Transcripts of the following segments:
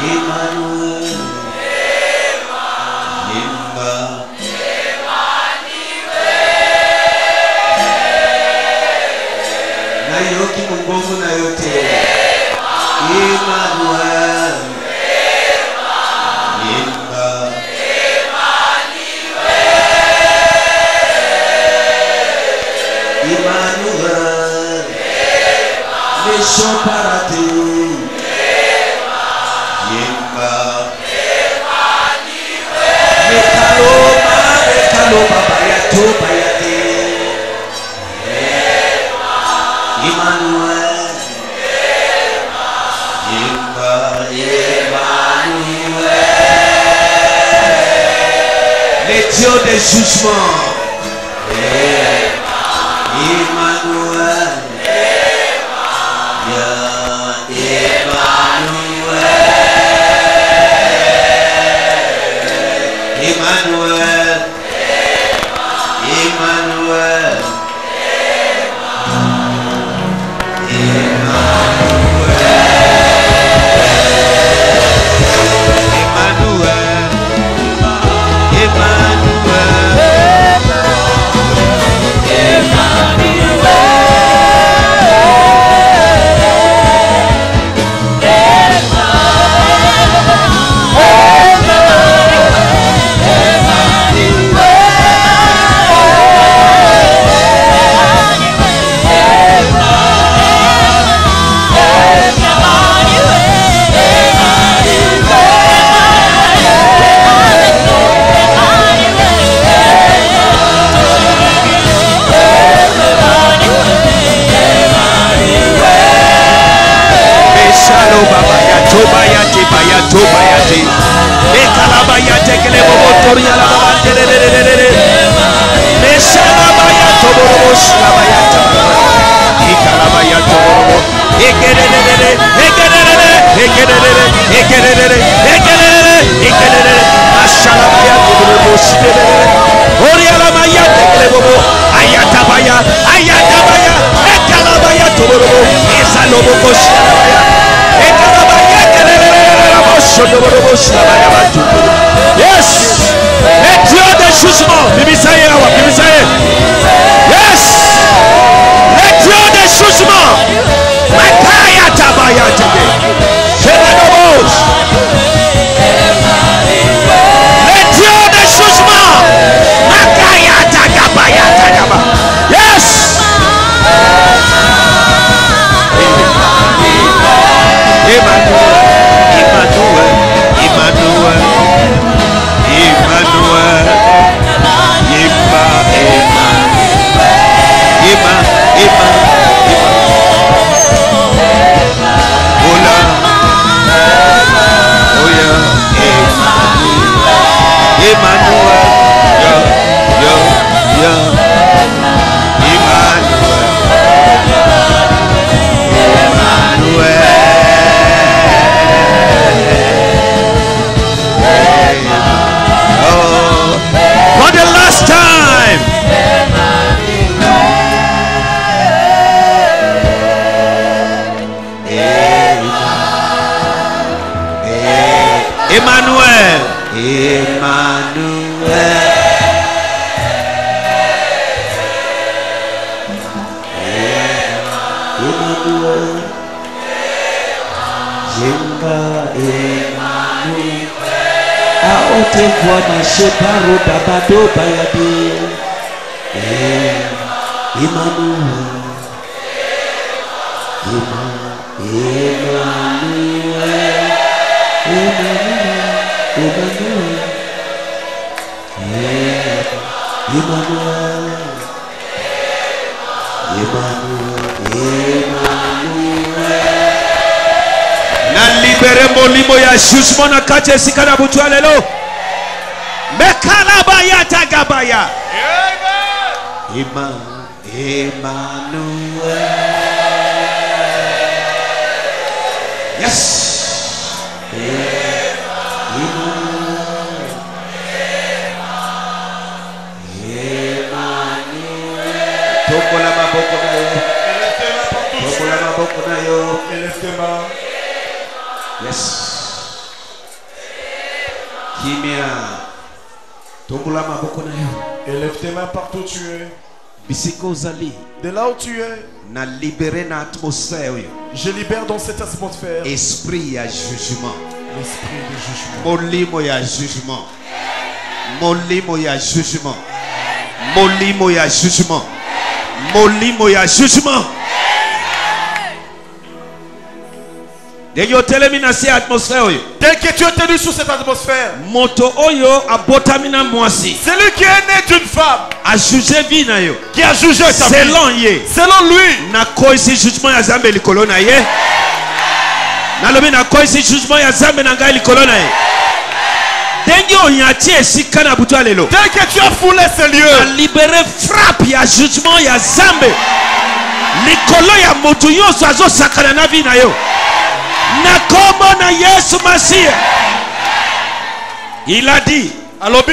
Emmanuel. Nayoki mungofu na yote. Emmanuel. Emmanuel. Les champs paratés. Yemba. Mekalo babayato bayate. Emmanuel. Yemba Emmanuel. Les dieux des jugements. Emmanuel. Emmanuel. Emmanuel. Yes, let Dieu des jugements. Yes, let Dieu des jugements. Makaya tabaya tebe. Let Dieu des jugements. Makaya tagabaya tagaba. Yes. Emmanuel. Jugement na kache sikana butu alelo. Mekalabaya tagabaya. Emmanuel. Yes. Emmanuel. Tokola maboko na yo. Tokola maboko na yo. Yes. Kimia. Tombula maboko na yo. Élève tes mains partout où tu es. Bisiko zali. De là où tu es, Na libéré na atmosphère yo. je libère dans cette atmosphère Esprit ya jugement. l'esprit de jugement. Molimo ya jugement. Molimo ya jugement. Molimo ya jugement. Molimo ya jugement. Dès telemina si atmosphère yo. Tel que tu es tenu sous cette atmosphère, Moto oyo abotamina mwasi. celui qui est né d'une femme, A jugé vie na yo. qui a jugé ta vie, Selon ye. selon lui, Na koisi jugement ya zambe likolo na ye. Nalobi na koisi jugement ya zambe na ngai likolo na ye. Denge onyati esika na butu alelo. tel que tu as foulé ces Na lieux, libéré frappe ya jugement ya zambe. Likolo ya motu nyonso azosakana na vie na yo. Na kombo na Yesu Masia. Il a dit, alobi,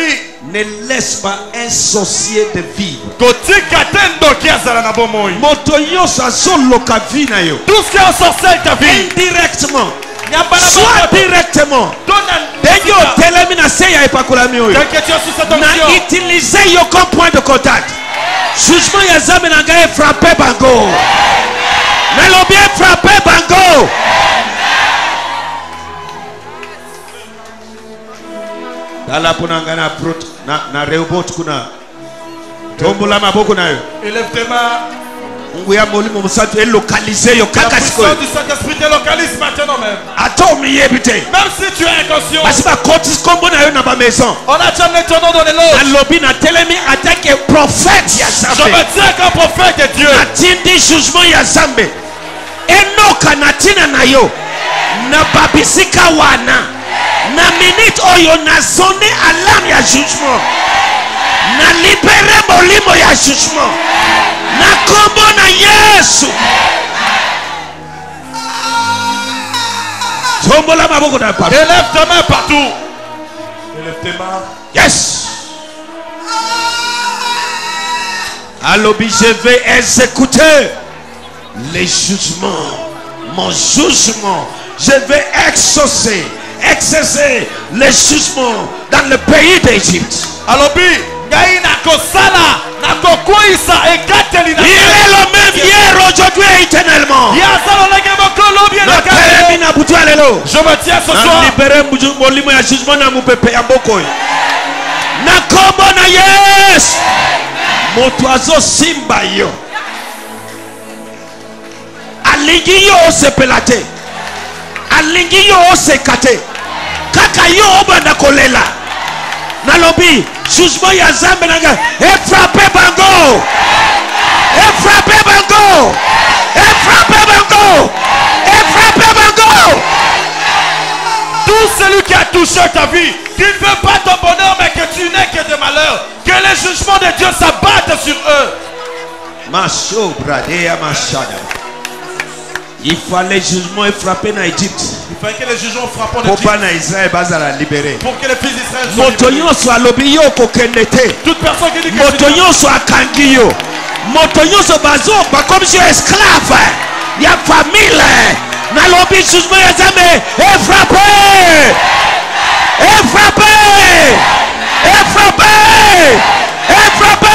ne laisse pas un sorcier de vivre. kotika tendo qui azala na bomoi. Moto nyonso azoloka vie na yo. Tout ce qui est sorcier ta vie, Indirectement. nyambala Soit makoto, directement. Denge otelemi na se ya epakolami oyo. tel que tu es sous cette Na onction, utiliser yo comme point de contact. Jugement ya zambe na ngai frappé bango. Nalobi frappé bango. Dala pona ngana prot na Rehoboth kuna. Tombola maboko na yo. élève tes mains. Nguya molimo musatu elokalize yo La kaka siko. puissance du Saint-Esprit te localise maintenant même. Ato miyebite. Même si tu es inconscient, Basi ba kotis kombo na yo na ba maison. on a déjà mis ton nom dans les loges. Nalobi na telemi attaque prophète ya Je zambe. me tiens qu'un prophète est Dieu. Natindi jugement ya zambe. Enoka natina na yo. Na babisika wana. Na minute oyo na sonne alarme ya jugement. Na libere molimo ya jugement. Na kombo na Yesu. Tombola maboko na papa. Élève tes mains partout. Élève tes mains. Yes. Alobi, je vais exécuter les jugements. Mon jugement. Je vais exaucer les jugements dans le pays d'Égypte. Alobi, ngai nakosala, nakokwisa ekateli na. Il est le même hier, aujourd'hui et éternellement. Yazalo lenge mokolo bien Na telemi na butu ya lelo. Je me tiens ce Na soir. libere molimo ya jugement na mupepe ya mboko. Na kombo na Yesu. Moto azosimba yo. Alingi yo osepela te. Alingi yo oseka te. Kaka yo obanda kolela. Nalobi jugement ya zambe nanga frappé bango. Frappé bango. Frappé bango. Frappé bango. Tout celui qui a touché ta vie, qui ne veut pas ton bonheur mais que tu n'es que de malheur, que les jugements de Dieu s'abattent sur eux. Macho bradea machada. Il fallait jugement et frapper na Égypte. Il fallait que les jugements frappent en Pour Égypte, pas na Israël bazala libéré. pour que les fils d'Israël soient Moto libérés. nyonso alobi yo kokendete. Toute personne qui dit que Moto nyonso akangi yo. Moto nyonso bazo comme si esclave ya famille. Nalobi jugement ya zambe et frappé. Et frappé. Et frappé. Et frappé.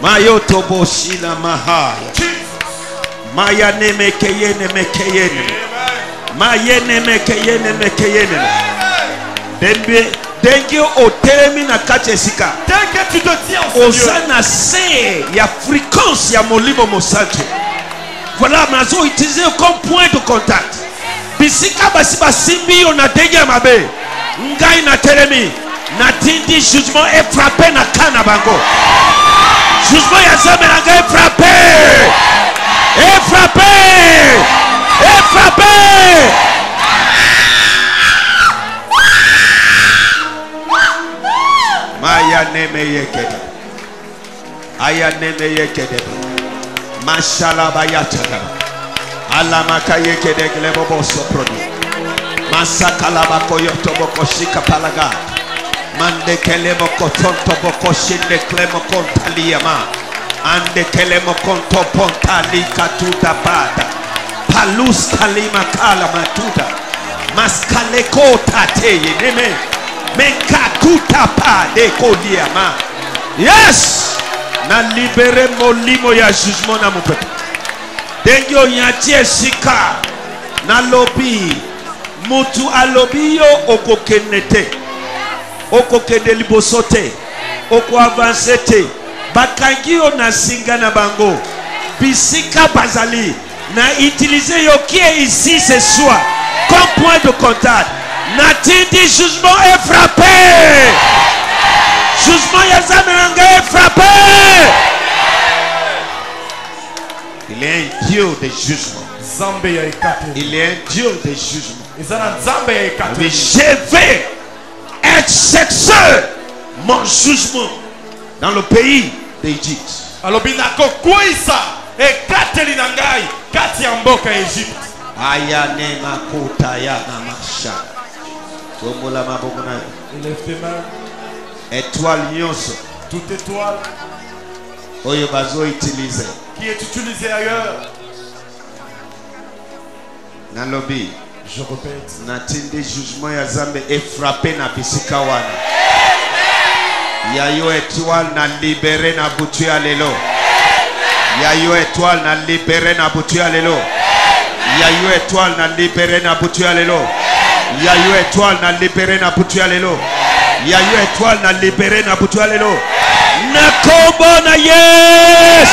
Mayoto boshila mahaya. Maya nemekeyene mekeyene. Mayene mekeyene mekeyene. Dengue otelemi na kati esika. tel que tu te tiens en ce lieu, Osana se ya fréquence ya molimo mosantu. Voilà, mazo utilisé comme point de contact. Bisika basi basimbi yo na dengue mabe. Ngai na telemi. Na tindi jugement est frappé na kana bango. Jugement ya zambe na ngai frappé. Et frappé. Et frappé. Maya neme yekede. Aya neme yekede. Mashala bayata. Alamaka yekede glebo boso prodi. Masakala bakoyoto bokoshika palaga. Mande kelemo kotonto bokoshinde klemo kontaliama. Ande kelemo konto pontali katuta bada. Palus kalima kala matuda. Maskaleko tate yeneme. Mekakuta pa de kodiama. Yes. Na libéré molimo ya jugement na mon peuple. Dengyo nyatie sika. Na lobi. Mutu alobi yo okokenete. Okokende libosote. Oko avancete. Bakangio na singa na bango. Bisika bazali. Na utiliser yo qui est ici ce soir. Comme point de contact. Natindi jugement est frappé. Jugement Yazamenanga est frappé. Il est un Dieu de jugement. Il est un Dieu de jugement. Mais je vais exercer mon jugement dans le pays d'Égypte. Ayane makota ya namasha. Tomola mabokona. Élève tes mains. Étoile nyonso. Toute étoile. Oyo bazo utiliser. Qui est utilisée ailleurs. Na lobby. Je répète. Natindi jugement ya Zambe est frappé na bisika wana. Yayo étoile na libéré na butu ya lelo. Yayo étoile na libéré na butu ya lelo. Yayo étoile na libéré na butu ya lelo. Yayo étoile na libéré na butu ya lelo. Yayo étoile na libéré na butu ya lelo. Na kombo na yes.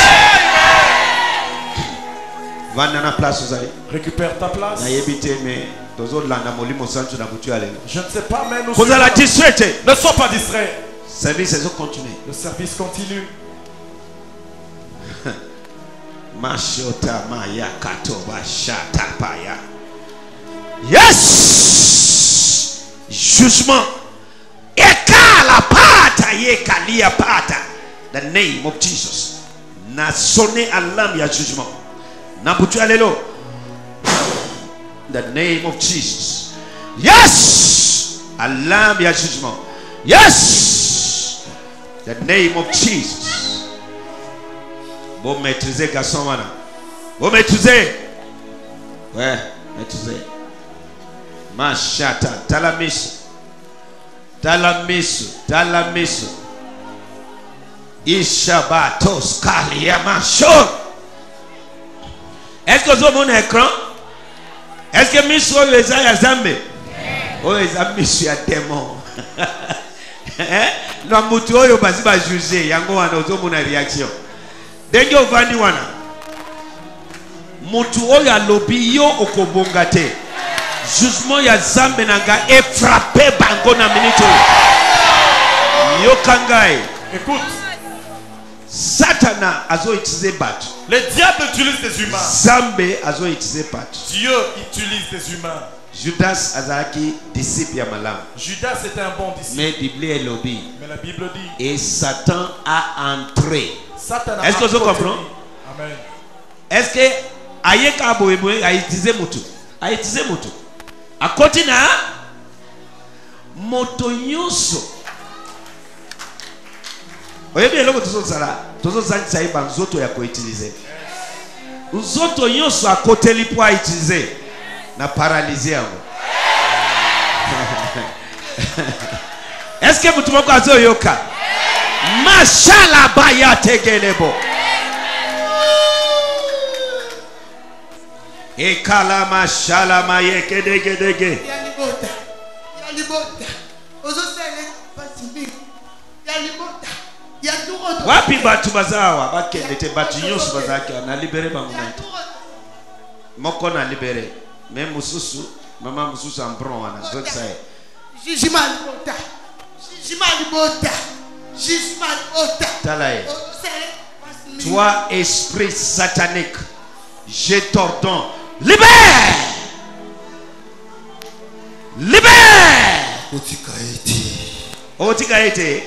Vanda na place uzali. Récupère ta place. Na yebite me tozo landa molimo sancho na butu ya lelo. Je ne sais pas mais nous Kozala distrait. Ne sois pas distrait. Service est continué. Le service continue. Mashota maya katoba shata paya. Yes! Jugement. Ekala pata yekalia pata. The name of Jesus. Na sonné alarme ya jugement. Na butu alelo. The name of Jesus. Yes! Alarme ya jugement. Yes! The name of Jesus. Vous maîtrisez garçon mana. Vous maîtrisez. Ouais, maîtrisez. Machata, talamisu. Talamisu, talamisu. Ishabatos kaliamasho. Est-ce que vous avez mon écran? Est-ce que misu oyo eza ya Zambe? Oyo eza misu ya démon. Na mutu oyo basi ba juger yango wana ozomona réaction. Denge ovandi wana mutu oyo alobi yo okobonga te. Jugement ya Zambe nanga est frappé bango na minute. Yo kangai. Écoute. Satana azo utiliser batu. Le diable utilise des humains. Zambe azo utiliser batu. Dieu utilise des humains. Judas azaki disciple ya malam. Judas était un bon disciple. Mais Bible est lobby. Mais la Bible dit. Et Satan a entré. Est-ce que vous comprenez? Amen. Est-ce que ayeka boyeboy a utilisé mutu? A utilisé mutu. A côté na moto nyonso. Oyebi eloko tozosala, tozozanisa ye banzoto ya ko utiliser. Nzoto nyonso a côté lipo a utiliser na paralyser yango. Est-ce que mutu moko azo yoka? Mashala baya tegelebo. Ekala mashala mayeke dege dege. Yalibota. Yalibota. Ozosele pasimi. Yalibota. Yaturoto. Wapi batu bazawa bakende te batu nyonso bazaki na libéré bango nante. Moko na libéré. Même mususu, mama mususu ambron wana zotsa. Jugement libota. Jugement libota. Jugement libota. Talae. Toi esprit satanique, je t'ordonne, libère! Libère! Otika ete.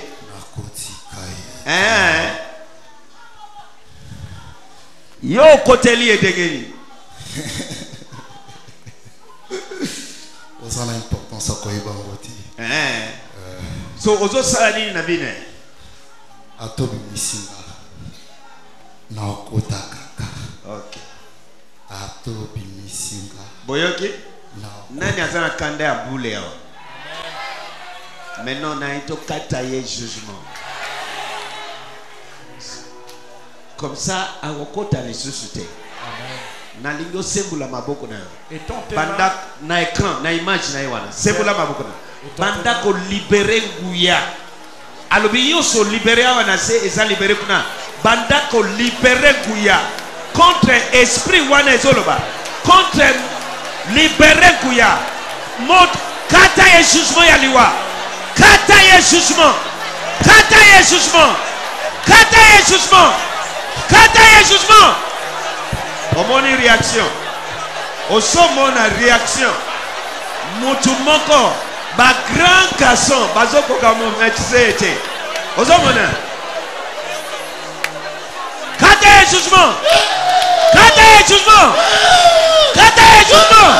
Yo koteli edegeni. Osana importance akoyeba ngoti. So ozo sala nini na bine? Atobi misinga. Na okota kaka. Okay. Atobi misinga. Boyoki? Nani azana kanda ya boule yawa. Maintenant na ito kataye jugement. Comme ça awokota les susute. Na lingo sembula maboko na yo. Banda na écran na image na yowana. Sembula maboko na. Banda ko libérer nguya. Alobi yo so libérer wana se eza libérer kuna. Banda ko libérer nguya contre esprit wana ezoloba. Contre libérer nguya. Mot kata ye jugement ya liwa. Kata ye jugement. Kata ye jugement. Kata ye jugement. Kata ye jugement. Omoni réaction. Osomona réaction. Mutu moko ba grand garçon bazoko kamo metizete. Osomona. Kata ye jugement. Kata ye jugement. Kata ye jugement.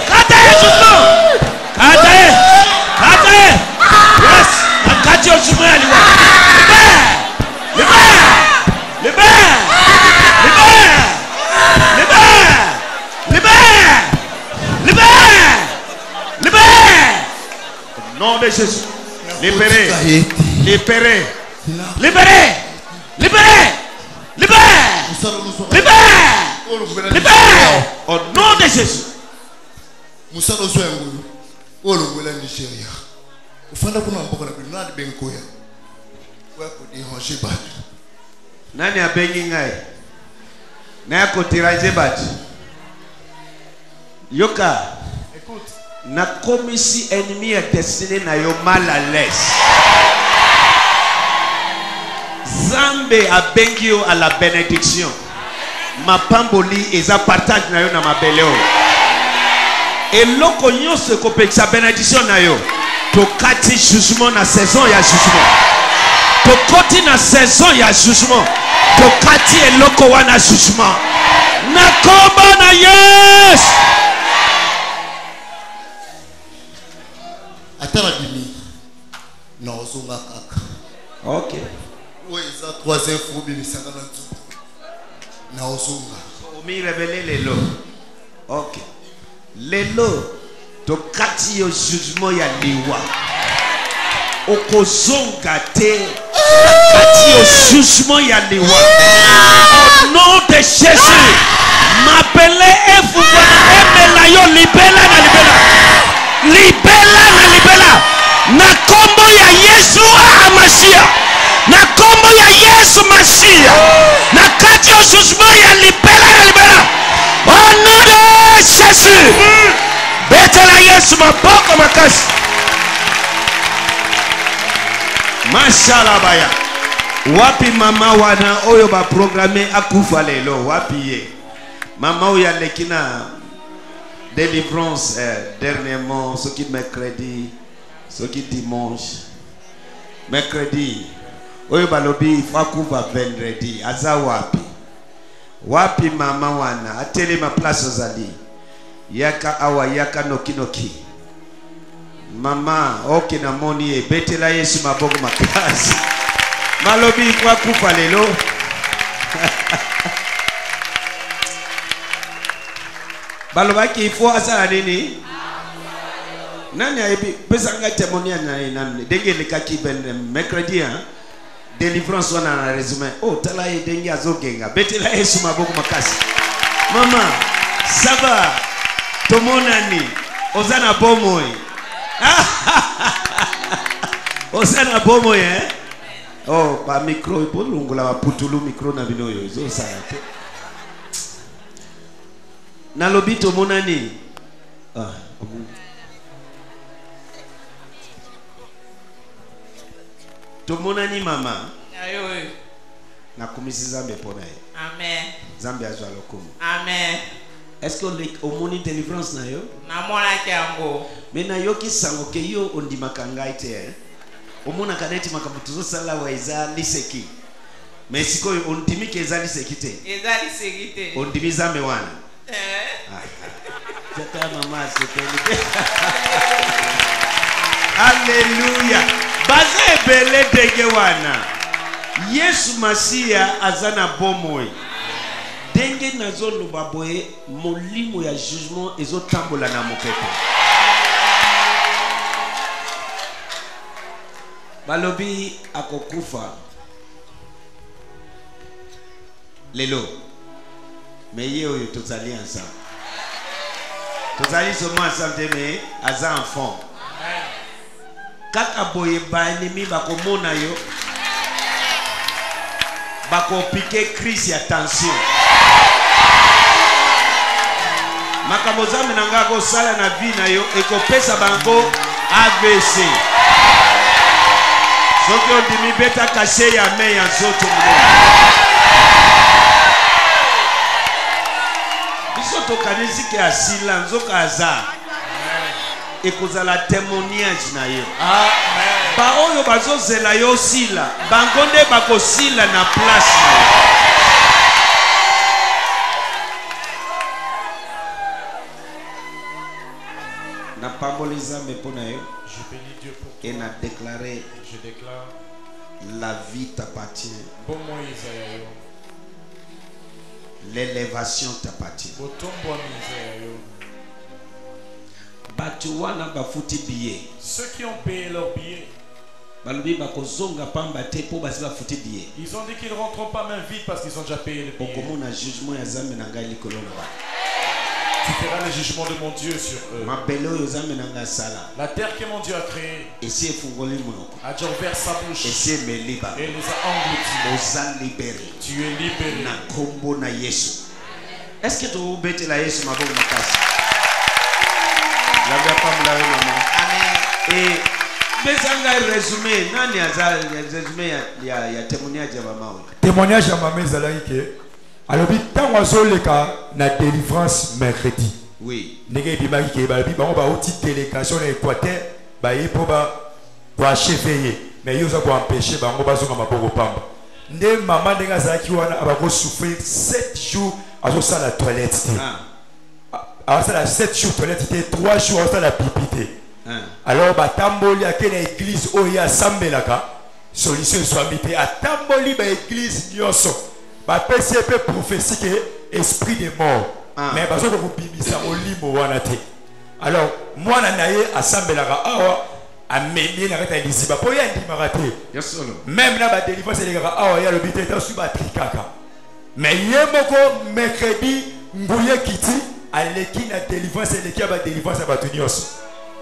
Kata ye jugement. Kata ye. Kata ye. Yes. Kata ye jugement aliwa. Libère. Au nom de Jésus. Libérez. Libérez. Libérez. Libérez. Libérez. Libérez. Libérez. Au nom de Jésus. Musalo zwengu. Olongwela Nigeria. Ufanda kuna mboka na binadi benkoya. Wako di honje batu. Nani abengi ngai? Na kotiraje batu. Yoka. Écoute. Na komisi ennemi est destiné na yo mal à l'aise. Zambe abengi yo à la bénédiction. Ma pamboli eza partage na yo na mabeleo. Eloko nyonso ko pekisa bénédiction na yo. To kati jugement na saison ya jugement. To koti na saison ya jugement. To kati eloko wana jugement. Na kombo na yes. Atala bimi. Na ozonga kaka. OK. Ou eza troisième fois bimi sakana tu. Na ozonga. Omi révéler lelo. OK. Lelo to kati yo jugement ya liwa. Okozonga te. Kati yo jugement ya liwa. Au nom de Jésus. M'appeler et fouvoir yo libela na libela. Libela na libela. Na kombo ya Yesu Amasia. Na kombo ya Yesu Masia. Na kati yo jugement ya libela na libela. Au nom de Jésus. Betela Yesu maboko makasi. Mashallah baya. Wapi mama wana oyo ba programme akufa lelo wapi ye. Mama oya lekina délivrance dernièrement ce qui mercredi, ce qui dimanche. Mercredi oyo balobi fakuva vendredi aza wapi. Wapi mama wana atele ma place ozali. Yaka awa yaka noki. Mama oke na moni e betela Yesu maboko makasi. Malobi kwa kufa lelo. Balobaki ifo asala nini? Nani aibi pesa nga témoignage na nani? Denge le kaki ben mercredi hein. Délivrance wana na résumé. Oh tala ye denge azogenga. Betela Yesu maboko makasi. Mama, ça va? Tomonani. Ozana bomoi. Ozana bomoi hein? Oh, pa micro ipo lungu la putulu micro na binoyo. Zo sarate. Na lobito monani. To monani mama. Ayo. Na kumisi Zambe pona ye. Amen. Zambe azwa lokumu. Amen. Est-ce que au moni délivrance na yo? Na mona kiango. Mena yoki sango ke yo ondimaka ngai te hein. Omona kaneti makabutuzo sala wa eza liseki. Mais sikoyo ondimi ke eza liseki te. Eza liseki te. Ondimi Zambe wana. Jata mama sepeli. Alléluia. Baze bele dege wana. Yesu Masia azana bomoi. ndenge nazoloba boye molimo ya jugement ezotambola na mopepe. Balobi akokufa lelo mais oyo tozali ensemble, tozali seulement ensemble mais aza enfant kaka boye baennemi bakomona yo bakopike crise ya tension makambo zambe na nga kosala na vie na yo ekopesa bango AVC soki ondimi beta kashe ya me ya nzoto biso tokanisi ke asila nzoka aza ekozala témoignage na yo. Baoyo bazozela yo sila bango nde bakosila na place na yo. Na pamboli Nzambe mpona yo. Je bénis Dieu pour toi. Et na déclaré, Je déclare, la vie t'appartient. bon Moïse ayo. L'élévation t'appartient. Botombo ayo. Batu wana bafuti billet. Ceux qui ont payé leur billet, Balobi bakozonga pamba te po basi bafuti billet. ils ont dit qu'ils ne rentreront pas main vide parce qu'ils ont déjà payé le billet. Okomona jugement ya Nzambe na ngai likolo na ba. Tu feras le jugement de mon Dieu sur eux. Mabele oyo Nzambe na ngai sala. La terre que mon Dieu a créée Esi efungoli monoko. a déjà ouvert sa bouche Esi emeliba. et les a engloutis. Oza libéré. Tu es libéré. Na kombo na Yesu. Est-ce que tu obéis la Yesu maboko makasi? La vie pas me la maman. Amen. Et bezanga résumé nani aza résumé ya témoignage ya mama oyo. Témoignage à ma mère Zalaïke. Alors, tant que na délivrance mercredi. Oui. Ndenge bimaki ke ba bi ba outil délégation na Équateur ba yi po ba achever mais yo za ko empêcher ba ngo bazonga maboko pamba. Nde maman ndenge azaki wana abako souffrir 7 jours azo sa la toilette. Alors ça la 7 jours toilette était 3 jours ça la pipité. Alors ba tamboli akena église oya sambelaka solution soit mité a tamboli ba église nyoso. Ba PCP prophétie que esprit de mort. Mais parce que vous bimisa olimo wana te. Alors moi na naye asambelaka awa amemi na kata lisiba po ya ndimaka te. Yes solo. Même na ba délivrance eleka awa ya lobité ta suba trikaka. Mais yemoko mercredi nguye kiti aleki na délivrance eleki ba délivrance ba tunios.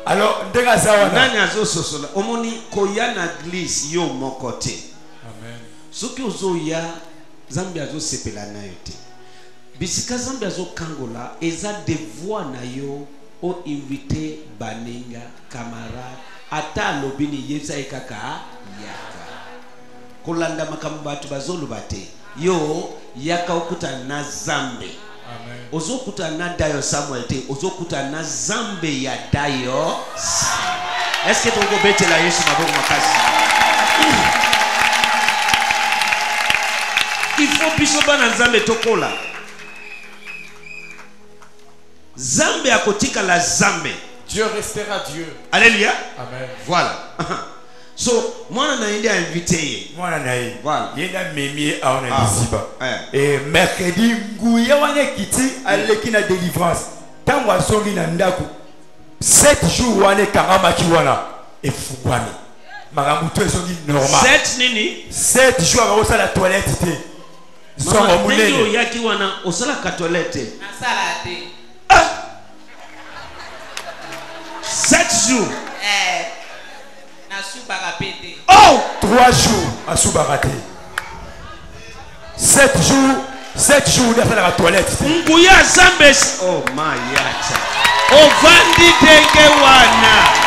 Alors ndeka zawa Nani azo sosola omoni koya na église yo moko te. Amen. Soki ozoya Nzambe azo sepela na yo te. Bisika Nzambe azo kangola eza devoir na yo o inviter baninga camarade ata lobini yesa ekaka yaka. Kolanda makambo batu bazoloba te. Yo yaka okuta na Nzambe. Amen. Ozokuta na Dayo Samuel te, ozokuta na Nzambe ya Dayo. Est-ce que tu peux bêter la Yesu maboko makasi? Il faut biso bana Nzambe tokola. Nzambe akotika la Nzambe. Dieu restera Dieu. Alléluia. Amen. Voilà. So, moi na indi invité. moi na naye. Voilà. Yenda memi aona lisiba. Eh. Et mercredi nguye wana kiti aleki na délivrance. Tango asongi na ndako 7 jours wana kangama ki wana efungwami. Makambo to esongi normal. 7 nini? 7 jours akosa la toilette te. Mama Songo ndio munene. yaki wana osala ka toilette. Nasala te. 7 jours. Nasubaka pete. Oh! 3 jours asubaka te. 7 jours de la toilette te. Nguya Nzambe. Oh my yata. Ovandi denge wana.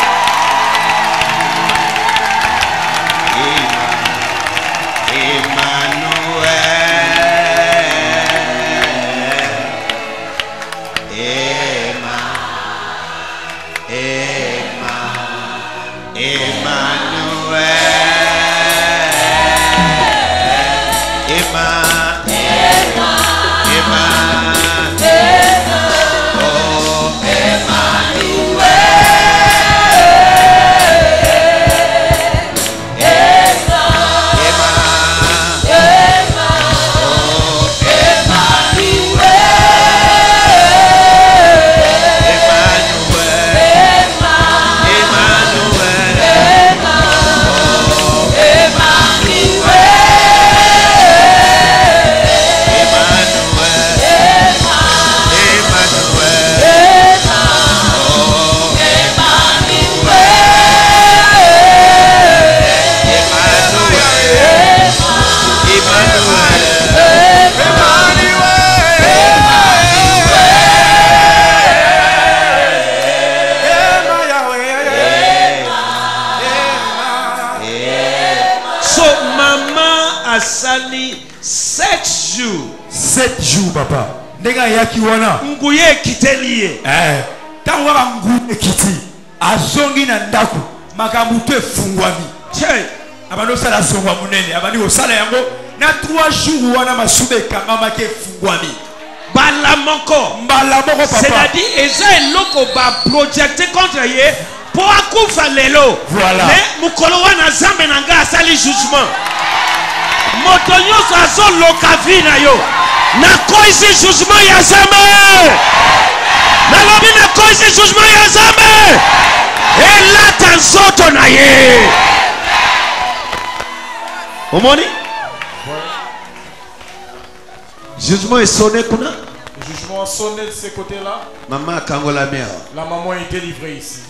ayaki wana nguye ekiteli ye. ntango kaka nguye ekiti azongi na ndako makambo to efungwami abandi osala songwa monene abandi kosala yango na 3 jours wana masuba ekangamaki efungwami mbala moko papa. C'est-à-dire eza eloko baprojecte contre ye po akufa lelo. Voilà. Mais mukolo wana Nzambe na ngai asali jugement. Moto nyonso azoloka vi na yo nakoisi jugement ya Nzambe. Nalobi nakoisi jugement ya Nzambe. Elata nzoto na ye. Omoni? Jugement est sonné kuna. Le jugement a sonné de ce côté-là. Maman kangola mère. La maman est délivrée ici.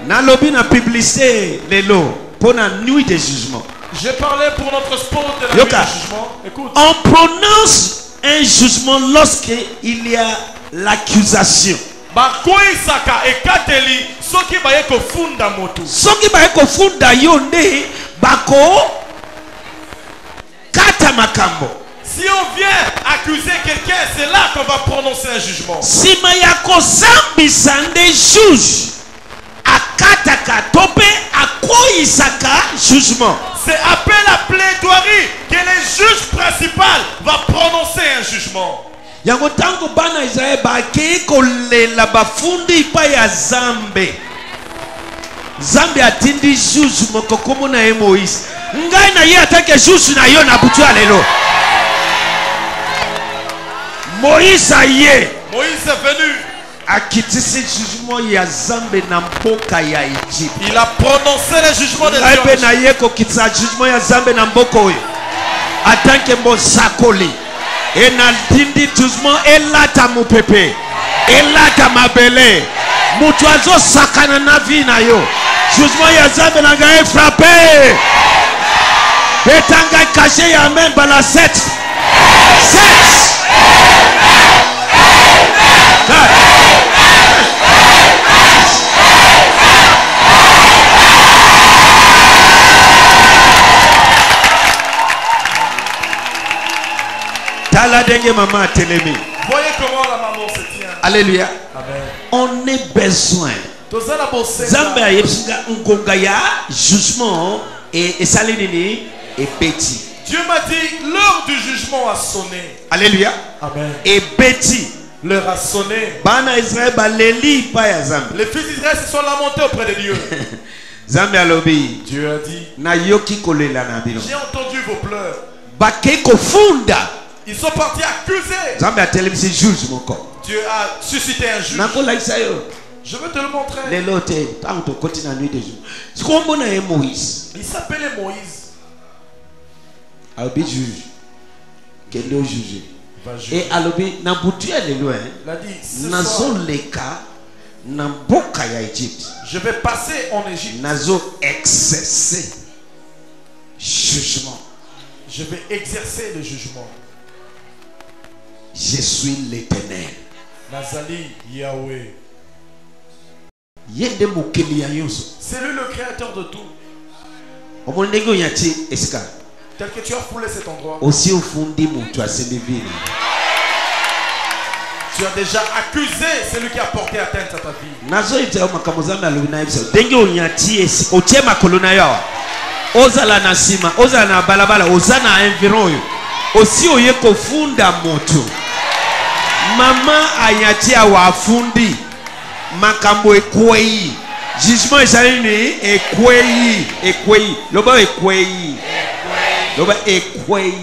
Nalobi na publicité lelo pour la nuit de jugement. J'ai parlé pour notre sport de la Yoka. nuit de jugement. Écoute. On prononce un jugement lorsqu'il y a l'accusation. Bakoisaka ekateli soki baye kofunda moto. Soki baye kofunda yo nde bako kata makambo. Si on vient accuser quelqu'un, c'est là qu'on va prononcer un jugement. Si mayako zambisa nde juge akataka tope akoisaka jugement. C'est après la plaidoirie que le juge principal va prononcer un jugement. Yango tango bana Israël bakei kolela bafundi pa ya Zambe. Zambe atindi juge moko komo na ye Moïse. Ngai na ye atake juge na yo na butu lelo. Moïse aye. Moïse est venu. Akitisi jugement ya Zambe na mboka ya Egypte. Il a prononcé le jugement de Ngai pe Dieu. na ye ko kitisa jugement ya Zambe na mboko oyo. Atanke mbo sakoli. Et na dindi jugement elata mupepe elata mabele mutu azo sakana na vi na yo jugement ya Nzambe na ngai frappé etanga caché ya main bala 7 Tala denge mama telemi. Voyez comment la maman se tient. Alléluia. Amen. On a besoin. Tozala bossenga. Zambe ayebsinga ngonga ya jugement et salinini et petit. Dieu m'a dit, l'heure du jugement a sonné. Alléluia. Amen. Et petit. L'heure a sonné. Bana Israël baleli pa ya Zambe. Les fils d'Israël se sont lamentés auprès de Dieu. Zambe alobi. Dieu a dit, Na yoki kolela na bino. j'ai entendu vos pleurs. Bakei kofunda. Ils sont partis accuser. Zambe atelemisi juge moko. Dieu a suscité un juge. Nako laisa yo. Je veux te le montrer. Lelo te tango to koti na nuit de jour. Sikombo na ye Moïse. Il s'appelait Moïse. Alobi juge. Kendo juge. Va juger. Et alobi na butu ya lelo Il a dit, ce soir, nazo leka na mboka ya Egypte. je vais passer en Égypte. Nazo exercer jugement. Je vais exercer le jugement. Je suis l'Éternel. Nazali Yahweh. Yende mokeli ya nyonso. C'est lui le créateur de tout. Omoni ndenge oyati esika. Tel que tu as foulé cet endroit. Osi ofundi mutu asembi vile. Tu as déjà accusé celui qui a porté atteinte à ta vie. Nazo itao makambo Nzambe alobi na biso. Ndenge oyati esika otie makolo na yo awa. Ozala na sima, ozala na balabala, oza na environ oyo. Osi oye kofunda moto. Mama ayati awa afundi. Makambo ekwei. Jugement ezali ni ekwei. Loba ekwei. Loba ekwei.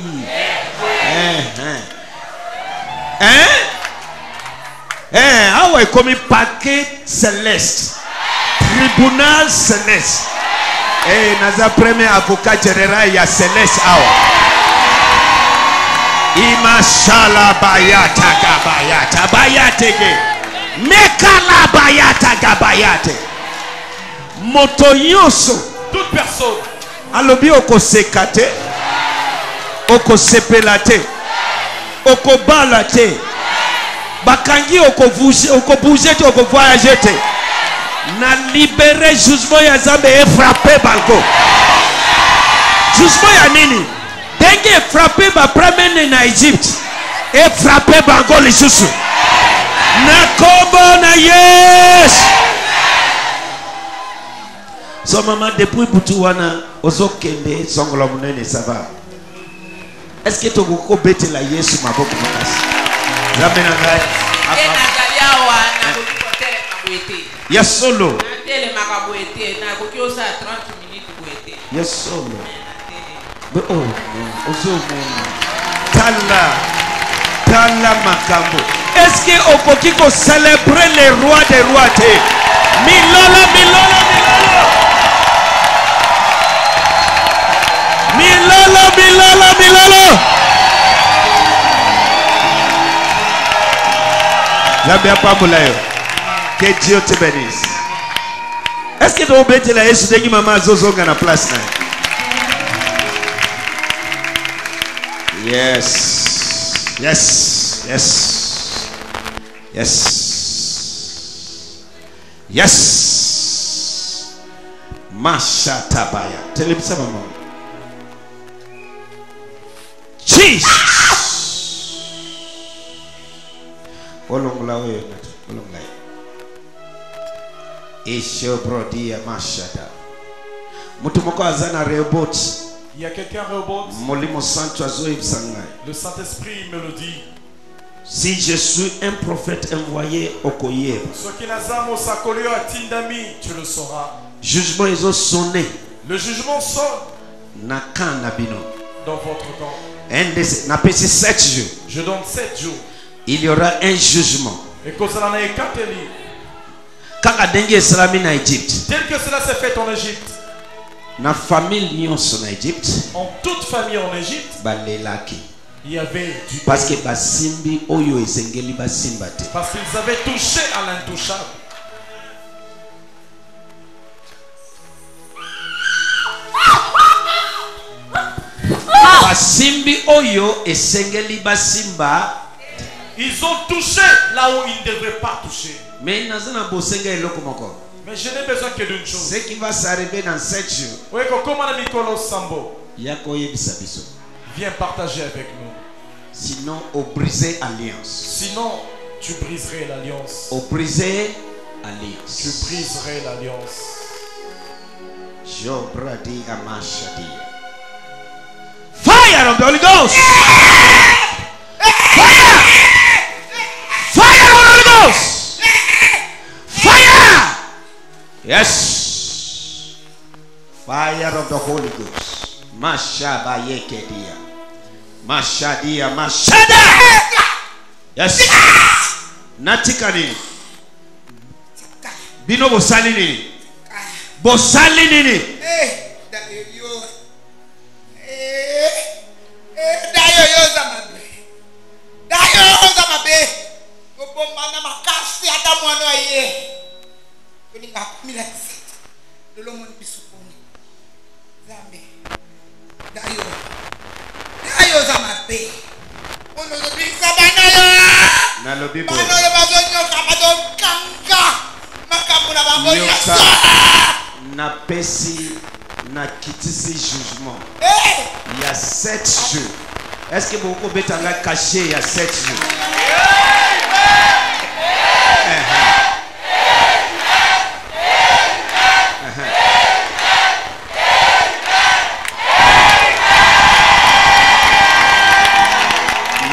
Awa ekomi paquet céleste. Tribunal céleste. Naza premier avocat général ya céleste awa. Imashala bayata gabayata bayatege. Mekala bayata gabayate. Moto nyonso. Toute personne. Alobi okoseka te. Okosepela te. Okobala te. Bakangi okobouger te, okovoyager te. Na libéré jugement ya Nzambe e frappé bango. Jugement ya nini? Denge frappé ba premier na Egypte. et frapper bango lisusu. Na kombo na yes. So maman depuis butu wana ozokende songolo munene ça va. Est-ce que tu as bêté la Yesu maboko makasi? Zamena ngai. Ya solo. Ya solo. Oh, ozomo. Tala makambo. Est-ce que okoki ko célébrer les rois des rois te? Milolo. Que Dieu te bénisse. Est-ce que tu as bêté la Yesu de maman Zozonga na place na? Yes. Masha tabaya. Telebisa maman. Jesus. Olongla oyo olongla. Isho brodia mashada. Mutu moko azana Rehoboth. Il y a quelqu'un Rehoboth. Molimo santo azoyebisanga. Le Saint-Esprit me le dit. Si je suis un prophète envoyé au Koyeba, tu le sauras. Jugement ils ont sonné. Le jugement sonne dans votre temps. Je donne 7 jours. Il y aura un jugement. Et que cela n'est qu'à te lire. Tel que cela s'est fait en Égypte. Na famille en Égypte. En toute famille en Égypte. Il y avait du parce que basimbi oyo esengeli basimbate. Parce qu'ils avaient touché à l'intouchable. Basimbi oyo esengeli basimba. Ils ont touché là où ils ne devraient pas toucher. Mais nazana bosenga eloko moko. Mais je n'ai besoin que d'une chose. Ce qui va s'arriver dans 7 jours. Oui, comme Nicolas Sambo. Yako yebisa biso. Viens partager avec nous. Sinon, au briser alliance. Sinon, tu briserais l'alliance. Au briser alliance. Tu briserais l'alliance. Jobradi amashadi. Fire of the Holy Ghost. Fire. Fire of the Holy Ghost. Fire. Yes. Fire of the Holy Ghost. Mashaba yekedia. Mashadia mashada. Yes. Natikani. Bino bosali nini? Bosali nini? Dayo zamabe. Gobomana makasi hata mwana wa ye. Kuninga kumila sita. Lolo mwana bisukuni. Zambe. Dayo zamabe. Ono zobisa banayo. Na lobi bo. Banayo bazonyo kabado kanga. Makamuna bango yasa. Na pesi na kitisi jugement. Il y a 7 jours. Est-ce que vous pouvez être caché il y a 7 jours?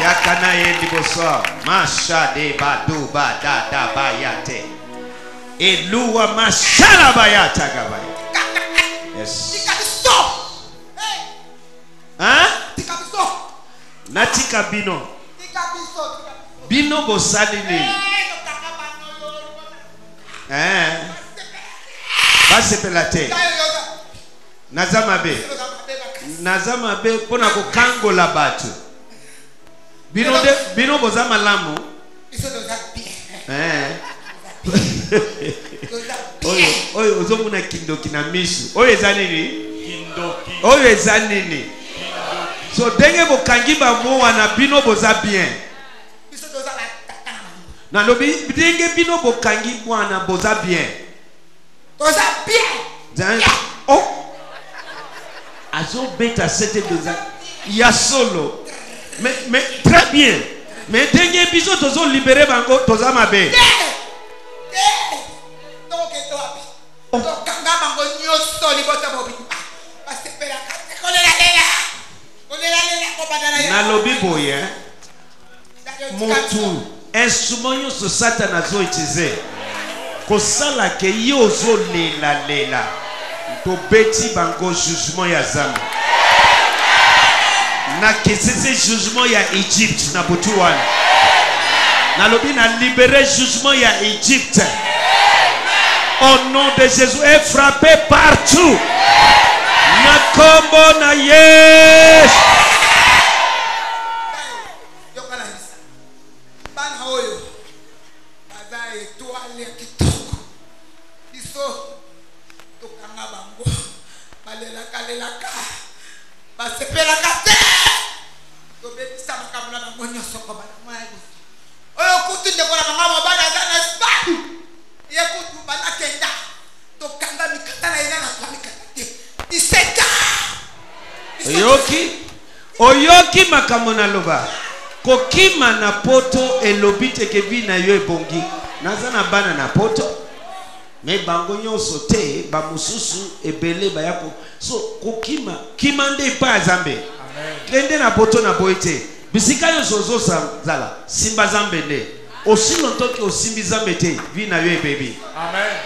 Yakana yendi boso. Masha de badu bada da bayate. Eluwa mashala bayata gabaya. Yes. Hein? Natika bino. Bino bosali ni. Basepelate. Nazamabe pona ko kangola batu. Bino bozama lamu. Oyo ozomuna kindoki na misu. Oyo ezanini? Kindoki. Oyo ezanini? So denge bokangi ba mo wana bino boza bien. Na lobi denge bino bokangi wana boza bien. Boza bien. Oh. Azo beta sete boza. Ya solo. Mais très bien. Mais ndenge biso tozo libérer bango toza mabe. Nalobi boye motu instrument nyonso Satan azo utiliser kosala ke yo zo lela tobeti bango jugement ya Nzambe na kesese jugement ya Egypte na butu wana nalobi na libérer jugement ya Egypte au nom de Jésus est frappé partout na kombo na Yesu. Oyoki makambo na loba kokima na poto elobite ke vi na yo ebongi naza na bana na poto me bango nyonso te ba mususu ebele bayako so kokima kimande pa Nzambe kende na poto na boite bisika yo zozo zala simba Nzambe nde aussi longtemps que osimbi Nzambe te vi na yo ebebi. Amen.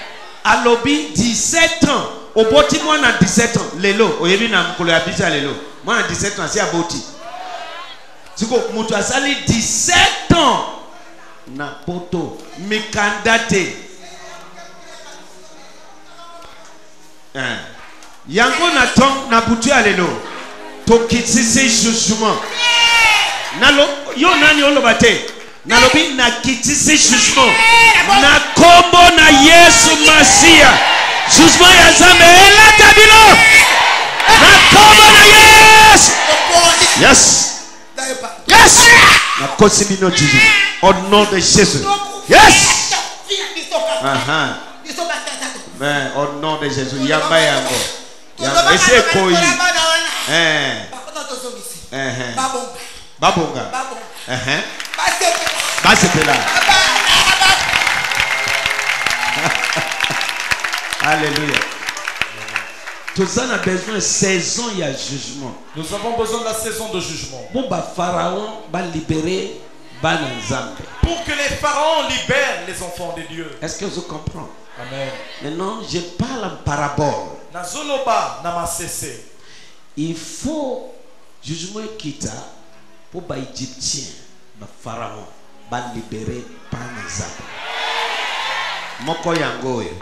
Alobi 17 ans oboti mwana 17 ans lelo oyebi na mkolo ya bisa lelo mwana 17 ans si aboti siko mutu asali 17 ans na poto mikandate yango na tong na butu ya lelo tokitisi jugement nalo yo nani oloba te nalobi na kitisi jugement na kombo na Yesu Masia jugement ya Nzambe elata bilo na kombo na Yesu. Yes. Yes. Na kosi bino Jésus au nom de Jésus. Yes. Mais au nom de Jésus yamba yango yamba ese koi babonga basepela. Alléluia. Tous on a besoin de saison il y a jugement. Nous avons besoin de la saison de jugement. Pour que Pharaon va libérer Nzambe. Pour que les pharaons libèrent les enfants de Dieu. Est-ce que vous comprenez? Amen. Maintenant, je parle en parabole. Il faut jugement kita pour les Égyptiens, les pharaons, va libérer Nzambe. Moko yangoyo.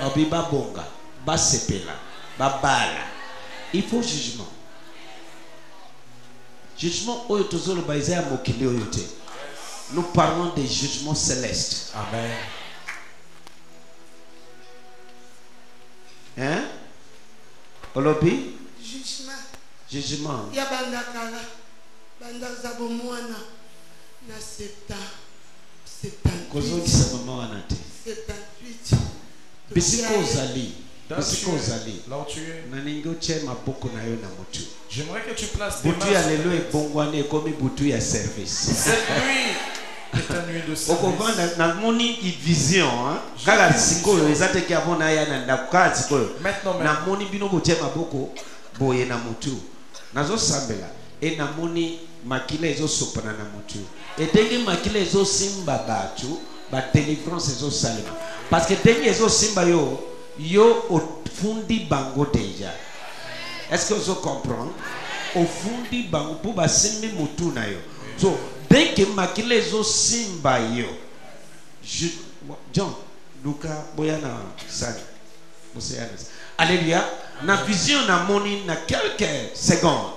Obiba bonga, ba sepela, ba bala. Il faut jugement. Jugement oyo tozolo ba izaya mokili oyo te. Nous parlons des jugements célestes. Amen. Hein? Olobi? Jugement. Jugement. Ya banda kala. Banda zabo mwana. Na 78. Kozoni sa mama wana te. 78. Bisiko ozali. Bisiko ozali. Là où tu es. Naningo che maboko na yo na mutu. J'aimerais que tu places tes mains. Butu ya lelo ebongwane komi butu ya service. Cette nuit est une nuit de service. Okovanda na moni vision hein. Kala sikoyo ezate ki avona ya na ndakaka sikoyo. Na moni bino botie maboko boye na mutu. Nazo sambela e na moni makila ezo sopana na mutu. Et denge makila ezo simba batu ba délivrance ezo salima. Parce que denge ezo simba yo ofundi bango deja. Est-ce que vous comprenez? Ofundi bango pour ba simbi mutu na yo. So dès que makila ezo simba yo. John Luka boyana sani. Alléluia. Na vision na moni na quelques secondes.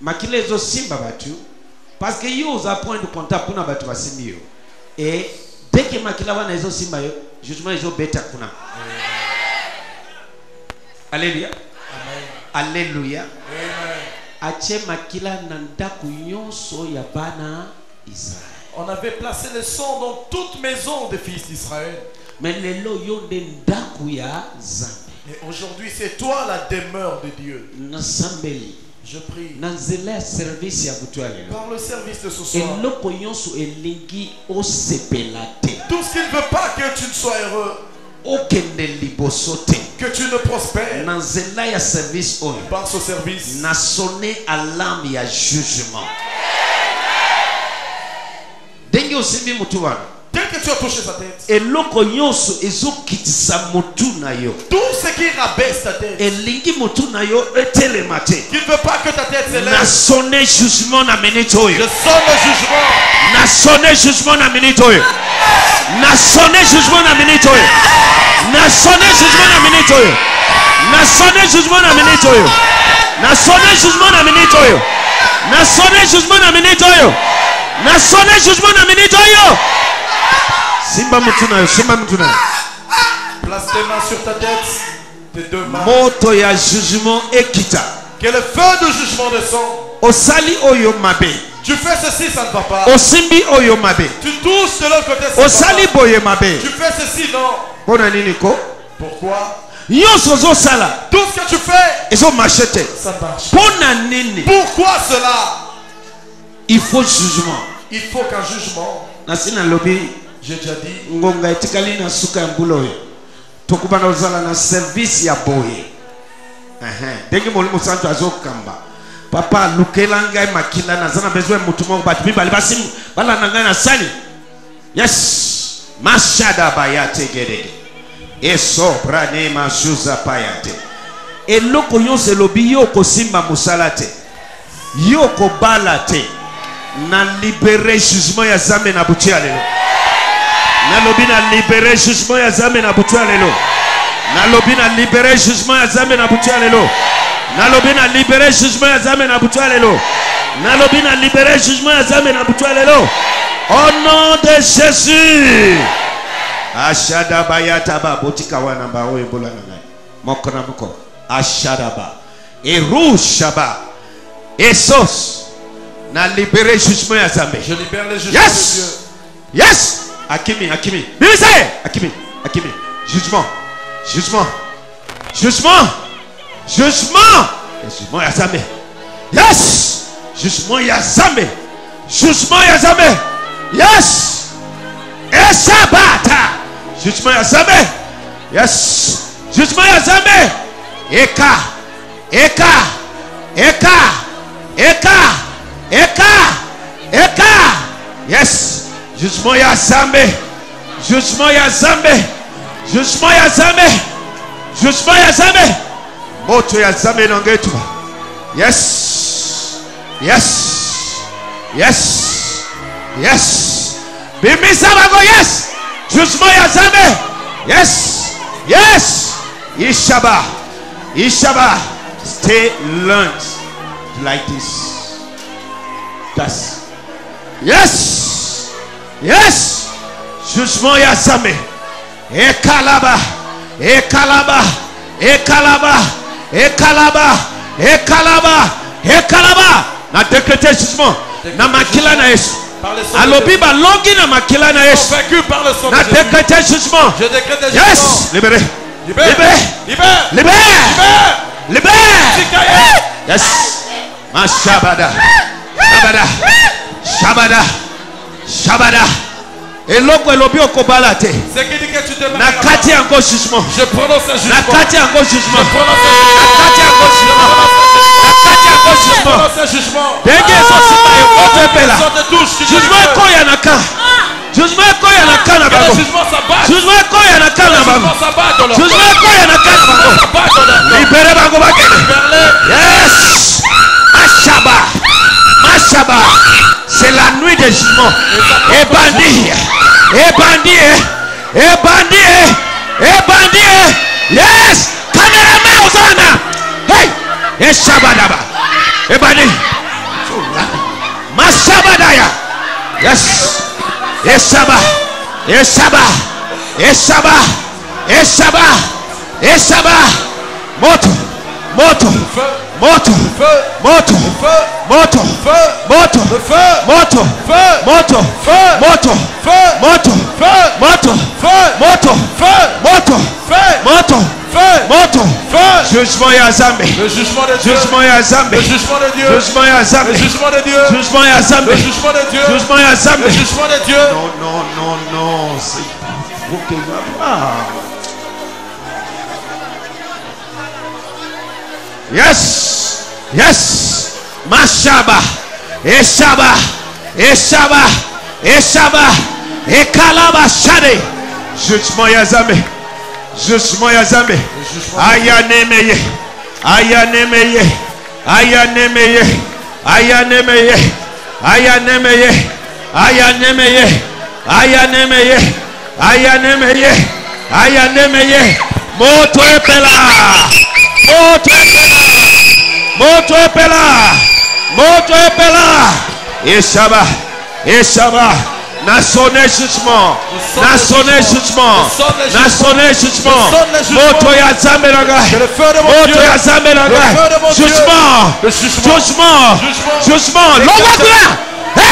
Makila ezo simba batu parce que yo za point de contact pour na batu basimbi yo. Et dès que makila wana ezo simba yo, jugement ezo beta kuna. Alléluia. Amen. Alléluia. Amen. Ache makila na ndaku nyonso ya bana Israël. On avait placé le sang dans toute maison des fils d'Israël. Mais lelo yo nde ndaku ya Nzambe. Et aujourd'hui, c'est toi la demeure de Dieu. Nasambeli. Je prie Nanzela ya service ya butwa lelo. par le service de ce soir. Eloko nyonso elingi osepela te. Tout ce qui ne veut pas que tu ne sois heureux, Okende liboso te. que tu ne prospères, Nanzela ya service oyo. par ce service. Na sonné alarme ya jugement. Denge osimbi mutu wana. Dès que tu as touché sa tête, Eloko nyonso ezokitisa mutu na yo. tout ce qui rabaisse ta tête, Elingi mutu na yo etelema te. qui ne veut pas que ta tête Na s'élève, sonné jugement na minute je oyo. sonne le jugement. Na sonné jugement na minute oyo. Na sonné jugement na minute oyo. Na sonné jugement na minute oyo. Na sonné jugement na minute oyo. Na sonné jugement na minute oyo. Na sonné jugement na minute oyo. Na sonné jugement na minute oyo. Simba mutuna yo, simba mutuna. Place tes mains sur ta tête, tes deux mains. Moto ya jugement ekita. Que le feu de jugement descende. Osali oyo mabe. Tu fais ceci, ça ne va pas. Osimbi oyo mabe. Tu touches de l'autre côté, ça ne Osali va pas. boye mabe. Tu fais ceci, non. Pona nini ko? Pourquoi? Nyonso ozosala Tout ce que tu fais, ezo marche te. ça ne marche. Pona nini? Pourquoi cela? Il faut jugement. Il faut qu'un jugement, Nasina lobi j'ai déjà dit, ngonga etikali na suka ya mbula oyo. Tokubana ozala na service ya boye. Ndenge molimo santo azokamba. Papa lukela ngai makila nazana besoin mutu moko batu mibali basimu bala na ngai na sali. Yes. Mashada bayate gedege. Eso brane majuza payate. Eloko nyonso elobi yo kosimba musala te. Yo kobala te. Na libere jugement ya Nzambe na butu ya lelo. Nalobi na libere jugement ya Nzambe na butu ya lelo. Nalobi na libere jugement ya Nzambe na butu ya lelo. Nalobi na libere jugement ya Nzambe na butu ya lelo. Nalobi na libere jugement ya Nzambe na butu ya lelo. Au nom de Jésus. Ashadaba yataba botika wana ba oyo bola ngai. Moko na moko. Ashadaba. Erushaba. Esos. Na libéré jugement ya Nzambe. je libère les jugements de Dieu. Yes. Yes. Akimi, Akimi. Bibisaye. Akimi, Akimi. Jugement. Jugement. Jugement. Jugement. Jugement ya Nzambe. Yes. Jugement ya Nzambe. Jugement ya Nzambe. Yes. Esabata. Jugement ya Nzambe. Yes. Jugement ya Nzambe. Eka. Eka. Eka. Eka. Eka. Eka. Yes. Jugement ya Nzambe. Jugement ya Nzambe. Jugement ya Nzambe. Jugement ya Nzambe. Moto ya Nzambe nongetu. Yes. Yes. Yes. Yes. Bimisa bago yes. Jugement ya Nzambe. Yes. Yes. Ishaba. Ishaba. Stay learned like this. That's. Yes. Yes. Jugement ya Nzambe. Ekalaba. Ekalaba. Ekalaba. Ekalaba. Ekalaba. Ekalaba. Na décréter jugement. Na makila na Yesu. Par le sang de Alobi Jésus. ba longi na makila na Yesu. Vaincu par le sang de Na Jésus. décréter jugement. Je décrète des jugements. Yes. Libéré. Libère. Libéré. Libère. Libéré. Libère. Libéré. Tikaye. Yes. Mashabada. Shabada. Shabada. Shabada. Eloko elobi okobala te. Ce qui dit que tu te mets Na kati yango jugement. je prononce un Na jugement. kati yango jugement. Je prononce Na kati yango jugement. Na kati yango jugement. un jugement. Denge sosima ekopepela. Sans te touche, tu Jugement ekoya na ka. Jugement ekoya na ka na que le bango. jugement s'abatte. Jugement ekoya na ka Le na bango. jugement s'abatte dans leur Jugement ekoya na ka na bango. s'abatte dans leur corps. Libéré bango bakende. Libère-les. Yes. Mashaba. Mashaba. C'est la nuit des jugements. Et bandit. Et bandit. Et bandit. Et bandit. Yes. Cameraman Ozana. Hey. Et Shabadaba. Et bandit. Mashabadaya. Yes. Et Shaba. Et Shaba. Et Shaba. Et Shaba. Et Shaba. Moto. Moto. Moto. Moto. Moto. Moto. Moto. Moto. Moto. Moto. Moto. Moto. Moto. Moto. Moto. Je Jugement ya Zambé. Le jugement de Dieu. Jugement ya Zambé. Le jugement de Dieu. Jugement ya Zambé. Le jugement de Dieu. Jugement ya Zambé. Le jugement de Dieu. Jugement ya Zambé. Le jugement de Dieu. Non, non, non, non. C'est vous qui Yes. Yes. Mashaba. Eshaba. Eshaba. Eshaba. Ekalaba shade. Jugement ya Zambé. Jugement ya Zambé. Ayanemeye. Ayanemeye. Ayanemeye. Ayanemeye. Ayanemeye. Ayanemeye. Ayanemeye. Ayanemeye. Ayanemeye. Moto epela. Moto epela. Moto epela. Moto epela. Eshaba. Eshaba. Nationné jugement. Nationné jugement. Nationné jugement. Moto ya Zambé naga. Moto ya Zambé naga. Jugement. Jugement. Jugement. L'envoie.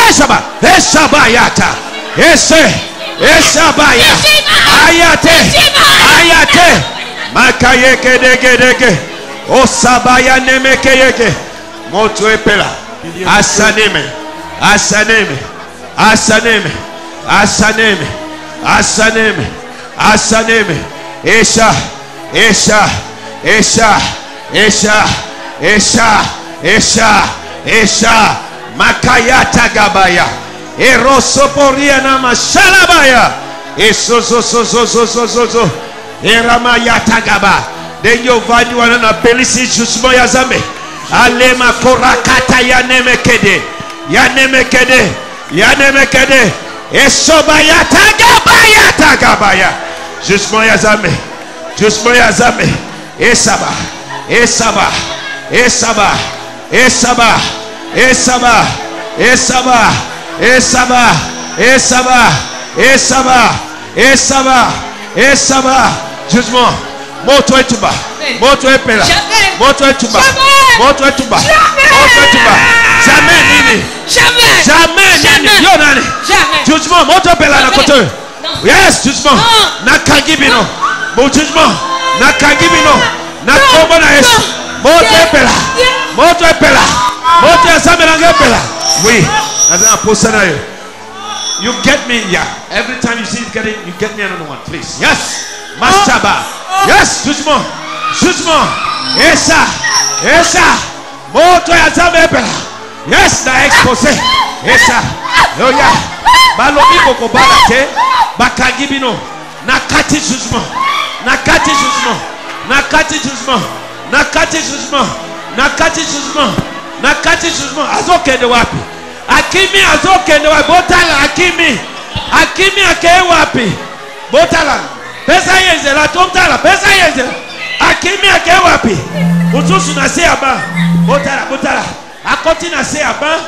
Eshaba. Eshaba yata. Eshabaya. Ayate. Ayate. Makayeke dege dege. Osabaya nemekeyeke. Moto epela. Asaneme. Asaneme. Asaneme. Asaneme. Asaneme. Asaneme. Esha. Esha. Esha. Esha. Esha. Esha. Esha. Makayata gabaya. Erosoporia nama shalabaya. Esozozozozozozo. Eramayata gaba. Denyo vani wana pelisi jugement ya Zambé. Alema korakata ya nemekede. Ya nemekede. Ya nemekede. Esobayata gabaya tagabaya. Jugement ya Zambé. Jugement ya Zambé. Esaba. Esaba. Esaba. Esaba. Esaba. Esaba. Esaba. Esaba. Esaba. Esaba. Esaba. Jugement. Moto etuba. Moto epela. Moto etuba. Moto etuba. Moto etuba. Jamais nini. Jamais. Jamais nini. Yo nani. Jamais. Jugement. Moto epela na kote. Yes, jugement. Non. Na kangibino. Mo jugement. Na kangibino. Na kombo na Yesu. Moto epela. Moto epela. Moto ya Zambé na epela. Oui. Azana posana yo. You get me, yeah. Every time you see it getting, you get me another one, please. Yes. Mashaba. Yes, jugement. Jugement. Esa. Esa. Moto ya Zambé epela. Yes, na expose. Esa. Yo ya. Balobi boko balate. Bakagibino. Nakati jugement. Nakati jugement. Nakati jugement. Nakati jugement. Nakati jugement. Nakati jugement. Azokende wapi? Akimi azokende wapi? Botala akimi. Akimi akeye wapi? Botala. Pesa yezela tomtala. Pesa yezela. Akimi akeye wapi? Utusu na se aba. Botala, botala. Akoti na se aba.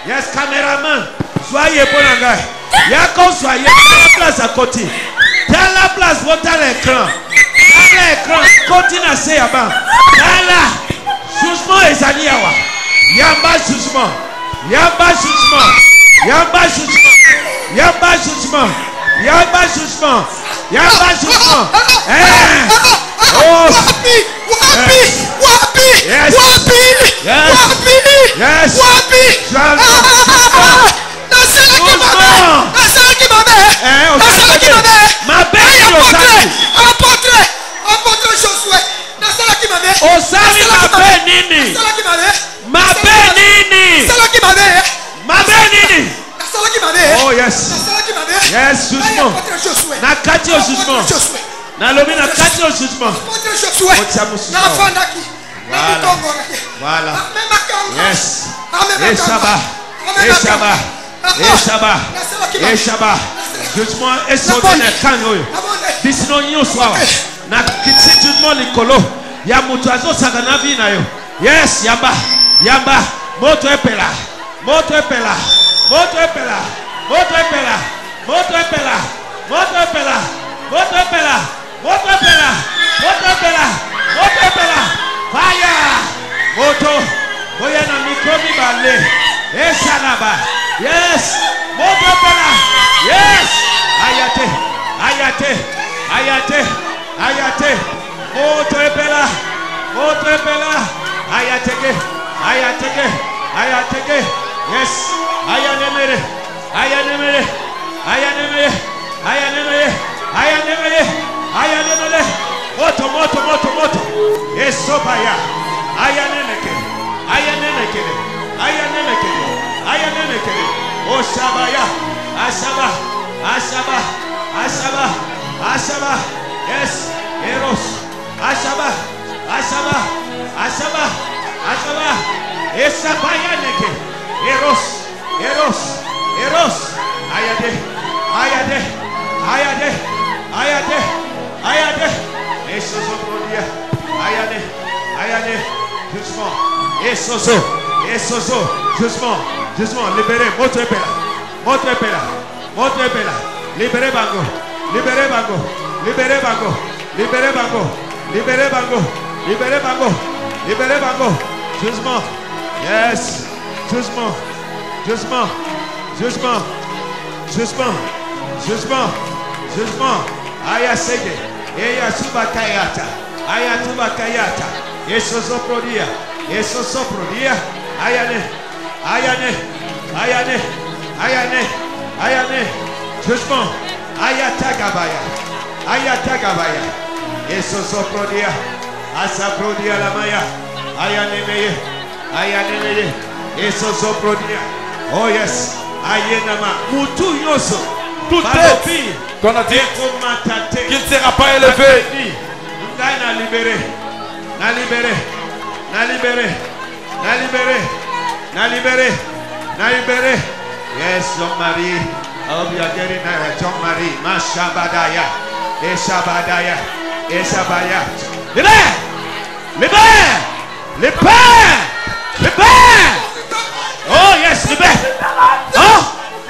Yes, cameraman. Soyez pour la gueule. Yako soyez. Tell la place à côté. Tell la place. Botala l'écran. Tell l'écran. Continue à se aba. Tell. Jugement ezali awa. Yamba jugement. Yamba jugement. Yamba jugement. Yamba jugement. Yamba jugement. Yamba jugement. Oh. Wapi. Wapi. Wapi. Yes. Wapi. Yes. Wapi. Yes. Wapi. Apôtre Josué. Osali mabe nini? Mabe nini? Mabe nini? Oh yes. Yes, jugement. Na kati au jugement. Na lobi na kati au jugement. Voilà. Yes. Eshaba. Eshaba. Eshaba. Eshaba. Jugement est sauté na kanyo. Bisino nyoswa. Na kiti jugement likolo. Ya mutu azosaka na vi na yo. Yes, yamba. Yamba. Moto epela. Moto epela. Moto epela. Moto epela. Moto epela. Moto epela. Moto epela. Moto epela. Moto epela. Moto epela. Fire. Moto. Oya na mikrobi bale. Esalaba. Yes. Moto epela. Yes. Ayate. Ayate. Ayate. Ayate. Moto epela. Montre Bella. Ayatege. Ayatege. Ayatege. Yes. Ayanemere. Ayanemere. Ayanemere. Ayanemere. Ayanemere. Ayanemere. Moto, moto, moto, moto. Esobaya. Ayanemeke. Ayanemeke. Ayanemeke. Ayanemeke. Oshabaya. Ashaba. Ashaba. Ashaba. Ashaba. Yes. Eros. Ashaba. Ashaba. Ashaba. Ashaba. Esabaya neke. Eros. Eros. Eros. Ayade. Ayade. Ayade. Ayade. Ayade. Esozo prodia. Ayade. Ayade. Doucement. Esozo. Esozo. Doucement. Doucement. Libérez. Montre Bella. Montre Bella. Montre Bella. Libérez Bango. Libérez Bango. Libérez Bango. Libérez Bango. Libérez Bango. Libérez Bango. Libérez Bango. Doucement. Yes. Doucement. Doucement. Doucement. Doucement. Doucement. Doucement. Aya sege. Eya suba kayata. Aya tuba kayata. Yesozo prodia. Yesozo prodia. Ayane. Ayane. Ayane. Ayane. Ayane. Doucement. Ayata gabaya. Ayata gabaya. Yesozo prodia. Asa prodia la maya. Ayane meye. Ayane meye. Yesozo prodia. Oh yes. Ayenama. Mutu yoso. Toute tête qu'on a dit qu'il ne sera pas élevé. Na libéré. Na libéré. Na libéré. Na libéré. Na libéré. Na libéré. Yes, Jean-Marie. I hope you are getting that. Jean-Marie. Mashabadaya. Eshabadaya. Eshabaya. Libère. Libère. Libère. Libère. Oh yes, libère. Oh,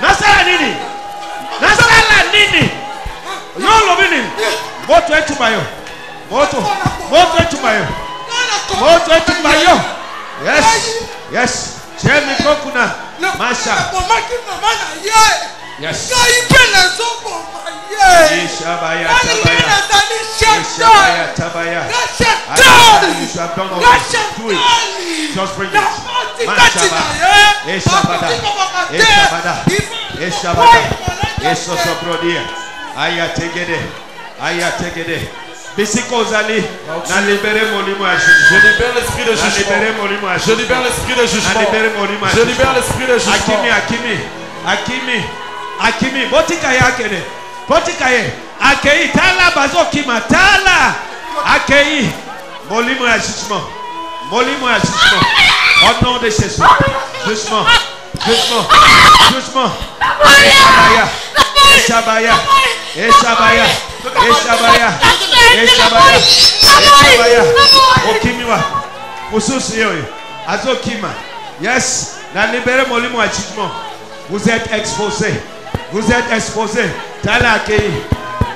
Nasara nini. Nasara nini. Yolo nini. Moto etumayo. Moto. Moto etumayo. Moto etumayo. Yes. Yes. Jemi kokuna. Masha. Yes. Ishabaya tabaya. Ishabaya tabaya. You should have done all this. Do it. Just bring it. Mashaba. Eshabada. Eshabada. Eshabada. Esosobrodia. Ayategede. Ayategede. Bisiko zali. Na libere molimo ya jugement. Je libère l'esprit de jugement. Je libère l'esprit de jugement. Je libère l'esprit de jugement. Akimi, Akimi, Akimi, Akimi. Botika yake ne. Botika ye. Akei tala bazo kima tala. Akei molimo ya jugement. Molimo ya jugement. Au nom de Jésus. Jugement. Jugement. Jugement. Eshabaya. Eshabaya. Eshabaya. Eshabaya. Eshabaya. Eshabaya. Okimiwa. Mususu yoyo. Azokima. Yes. Na libéré molimo ya jugement. Vous êtes exposés. Vous êtes exposés. Tala akei.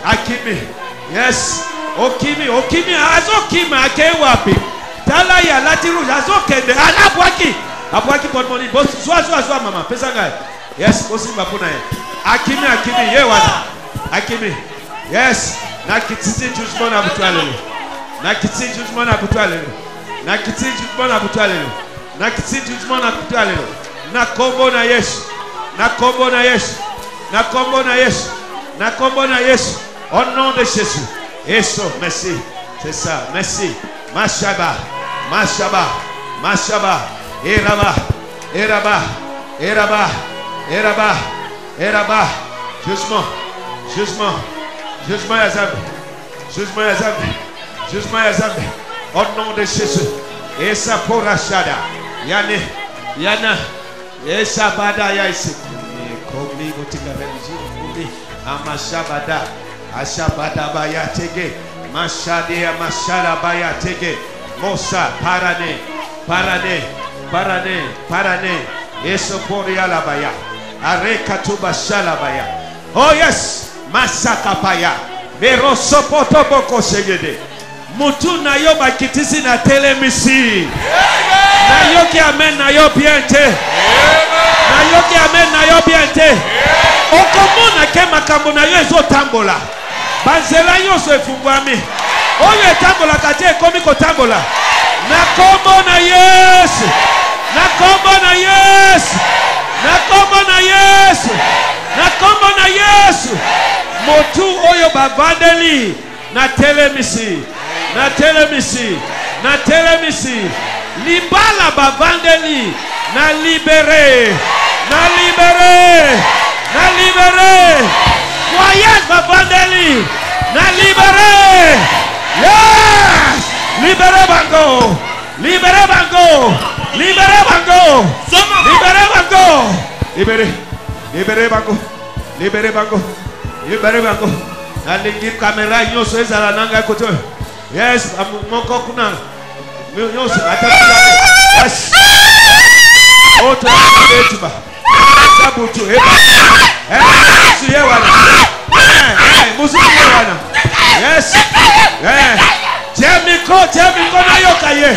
Akimi. Yes. Okimi. Okimi. Azokima akei wapi. Tala ya latiru. Azokende. Alabwaki. Abwaki pour mon boss. Sois maman. Pesa ngai. Yes. Osi mapuna ye. Akimi. Akimi. Ye wana. Akimi. Yes. Na kititi jugement na butwalelo. Na kititi jugement na butwalelo. Na kititi jugement na butwalelo. Na kititi jugement na butwalelo. Na kombo na Yesu. Na kombo na Yesu. Na kombo na Yesu. Na kombo na Yesu. Au nom de Jésus. Yesu, merci. C'est ça. Merci. Mashaba. Mashaba. Mashaba. Eraba. Eraba. Eraba. Eraba. Eraba. Jugement. Jugement. Jugement Yazambi. Jugement Yazambi. Jugement Yazambi. Au nom de Jésus. Esa porashada. Yane. Yana. Esa bada ya isi. Komi gotika religion. Komi. Amashabada. Ashabada baya tege. Mashade ya mashara baya tege. Mosa parane. Parane. Parane. Parane. Eso poria la baya. Areka tuba shala baya. Oh yes. Masaka paya. Meroso poto boko segede. Mutu na yo bakitisi na telemisi. Na yo ki amen na yo biente. Na yo ki amen na yo biente. Okomona ke makambo na yo ezo tambola. Banzela yo so efungwami. Oyo etambola kate ekomi ko tambola. Na kombo na Yesu. Na kombo na Yesu. Na kombo na Yesu. Na kombo na Yesu. Motu oyo bavandeli. Na telemisi. Na telemisi. Na telemisi. Libala bavandeli. Na libéré. Na libéré. Na libéré. Voyage bavandeli. Na libéré. Yes. Libéré bango. Libéré bango. Libéré bango. Libéré bango. Libéré. Libéré bango. Libéré bango. Libéré bango. Nalingi caméra nyoso ezala nanga koto. Yes, moko kuna. Nyoso atakuya. Yes. Oto etiba. Sabutu eba. Musu yewana. Musu yewana. Yes. Jemiko na yoka ye.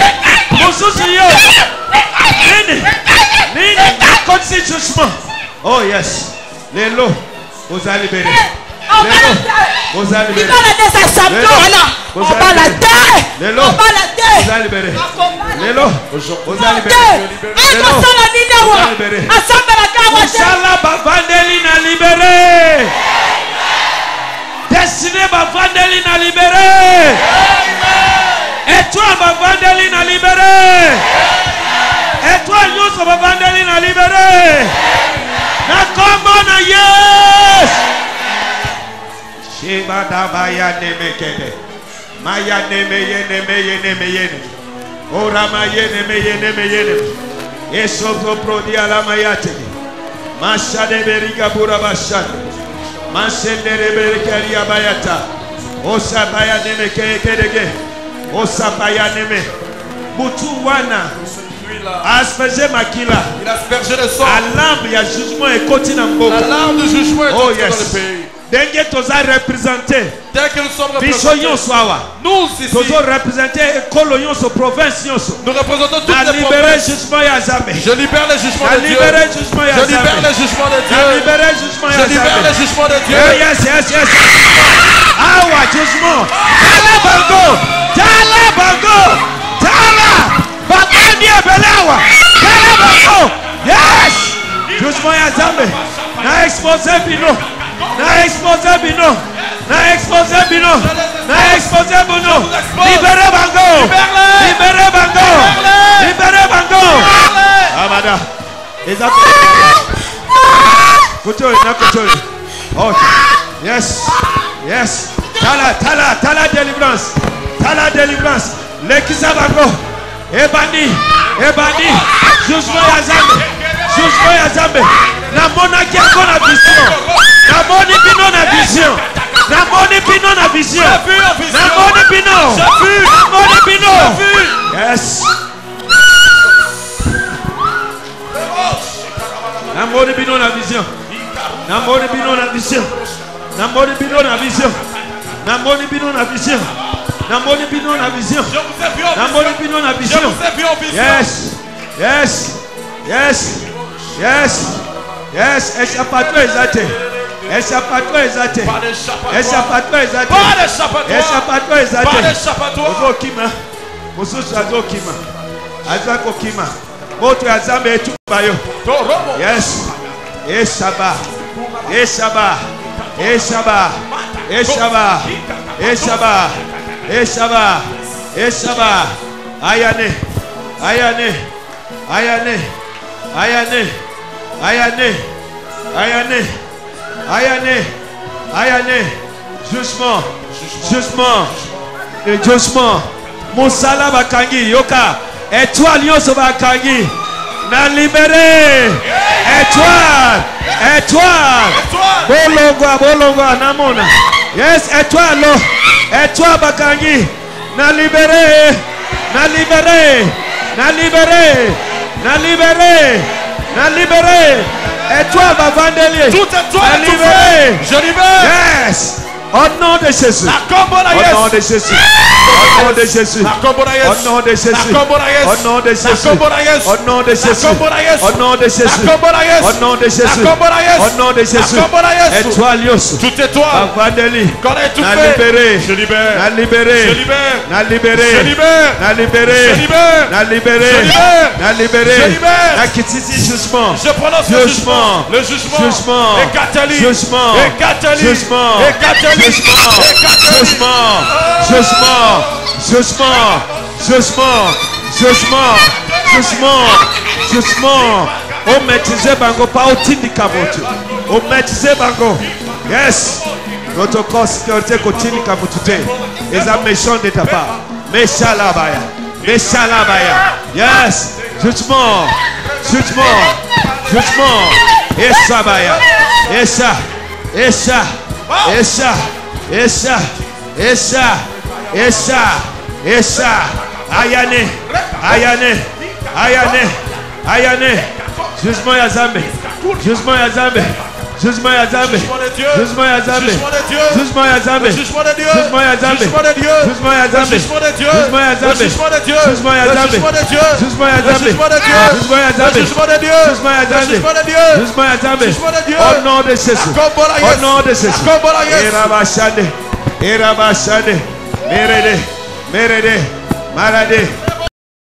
Mususu yo. Nini constitution. Oh yes. Lelo. Vous allez libérer. Vous allez libérer. On va la terre. Lelo. Vous allez libérer. Lelo. Vous allez libérer. Vous allez libérer. Musala bavandeli na libéré. Destiné bavandeli na libéré. Et toi bavandeli na libéré. Et toi Youssou bavandeli na libéré. Na kombo na Yes. Sheba dabaya nemekede. Maya neme. Ora maye neme. Esoto prodi ala mayate. Mashade beriga burabashade. Masendere berikari abayata. Osabaya neme kedege. Osabaya neme. Butu wana. Asperger makila. Il a aspergé le sang. Alarme ya jugement et continue mboka. L'alarme de jugement est oh, dans yes. le pays. Denge toza représenter. Tel que nous sommes Biso représentés. yonso awa. Nous ici. Tozo représenter ekolo yonso province yonso. Nous représentons toutes Na les libérer provinces. jugement ya Zambé. Je libère les jugements Na de Dieu. libérer jugement ya Je libère Zambé. les jugements de Na Dieu. libérer jugement ya Je libère Zambé. les jugements de Dieu. Yes. Awa jugement. Tala bango. Bakandi ebelawa. Tala bango. Yes. Jugement ya Zambé. Na exposer bino. Libérez bango. Amada. Oh, yes. Tala délivrance. Lekisa bango. Ebani. Jugement ya Zambé. Namona kiako na vision. Namoni bino. Yes. Namoni bino na vision. Yes. Échappatoire exalté. Azokima. Moto ya Zambé etubayo. Yes. Eshaba. Ayane. Jugement. Musala bakangi yoka. Étoile yoso bakangi. Na libéré. Étoile. Bolongwa namona. Yes, étoile bakangi. Na libéré. Étoile bavandeli. Tout étoile. Na libéré. Je libère. Yes. Au nom de Jésus. La combo na Au nom Yesu. de Jésus. Au nom de Jésus. La combo na Yesu. Au nom de Jésus. La combo na Yesu. Au nom de Jésus. La combo na Yesu. Au nom de La Jésus. combo na Yesu. Au nom de Jésus. La combo na Yesu. Au nom de Jésus. La combo na Yesu. Au nom de Jésus. La combo na Yesu. Étoile Yosu. Toute étoile. Avandeli. Qu'on a tout Na fait. libéré. Je libère. Na libéré. Je libère. Na libéré. Je libère. Na libéré. Je libère. Na libéré. Je libère. Na libéré. Je libère. Na kititi jugement. Je prononce le jugement. Le jugement. Jugement. Et Cathalie. Jugement. Et Cathalie. Jugement. Et Cathalie. Jugement. Et Cathalie. Jugement. Jugement. Jugement. Jugement. Jugement. Jugement. Jugement. O maîtriser bango pas au tindika motu. O maîtriser bango. Yes. Protocole sécurité kotindika motu te. Les âmes méchantes de ta part. Méchant là-bas. Méchant là-bas. Yes. Jugement. Jugement. Jugement. Et ça baya. Et ça. Et ça. Et ça. Et ça. Et ça. Et ça. Et ça. Ayane. Ayane. Ayane. Ayane. Jugement ya Zambe. Jugement ya Zambe. Jugement ya Zambe. Jugement ya Zambe. Jugement ya Zambe. Jugement de Dieu. Jugement ya Zambe. Jugement de Dieu. Jugement ya Zambe. Jugement de Dieu. Jugement ya Zambe. Jugement de Dieu. Jugement ya Zambe. Jugement de Dieu. Jugement ya Zambe. Jugement de Dieu. Jugement ya Zambe. Jugement de Dieu. Jugement ya Zambe. Jugement de Dieu. Jugement ya Zambe. Jugement de Dieu. Au nom de Jésus. Combo na Au Yesu. nom de Jésus. Combo na Yesu. Erabashande. Erabashande. Merede. Merede. Marade.